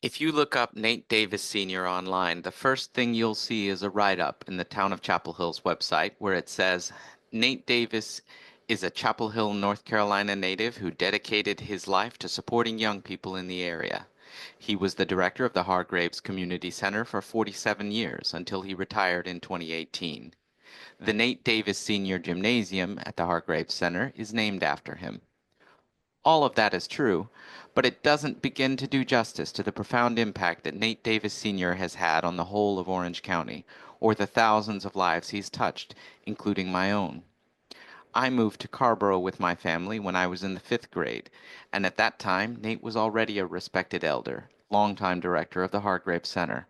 If you look up Nate Davis Sr. online, the first thing you'll see is a write-up in the Town of Chapel Hill's website where it says, Nate Davis is a Chapel Hill, North Carolina native who dedicated his life to supporting young people in the area. He was the director of the Hargraves Community Center for 47 years until he retired in 2018. The Nate Davis Sr. Gymnasium at the Hargraves Center is named after him. All of that is true, but it doesn't begin to do justice to the profound impact that Nate Davis Sr. has had on the whole of Orange County, or the thousands of lives he's touched, including my own. I moved to Carborough with my family when I was in the fifth grade, and at that time Nate was already a respected elder, longtime director of the Hargrave Center.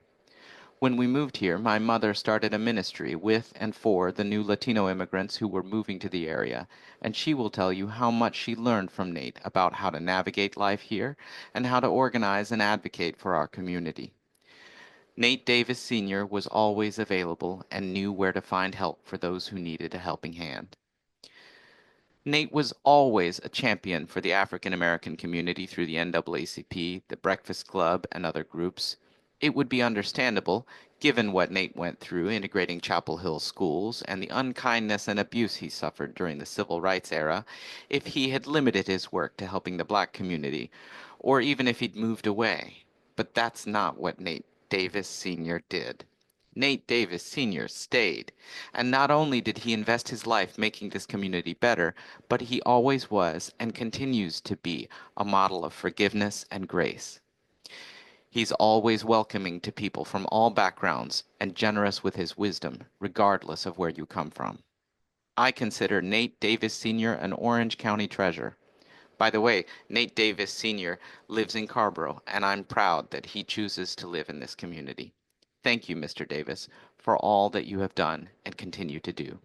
When we moved here, my mother started a ministry with and for the new Latino immigrants who were moving to the area, and she will tell you how much she learned from Nate about how to navigate life here and how to organize and advocate for our community. Nate Davis Sr. was always available and knew where to find help for those who needed a helping hand. Nate was always a champion for the African American community through the NAACP, the Breakfast Club, and other groups. It would be understandable, given what Nate went through integrating Chapel Hill schools and the unkindness and abuse he suffered during the civil rights era, if he had limited his work to helping the black community, or even if he'd moved away. But that's not what Nate Davis Sr. did. Nate Davis Sr. stayed, and not only did he invest his life making this community better, but he always was and continues to be a model of forgiveness and grace. He's always welcoming to people from all backgrounds and generous with his wisdom, regardless of where you come from. I consider Nate Davis Sr. an Orange County treasure. By the way, Nate Davis Sr. lives in Carborough, and I'm proud that he chooses to live in this community. Thank you, Mr. Davis, for all that you have done and continue to do.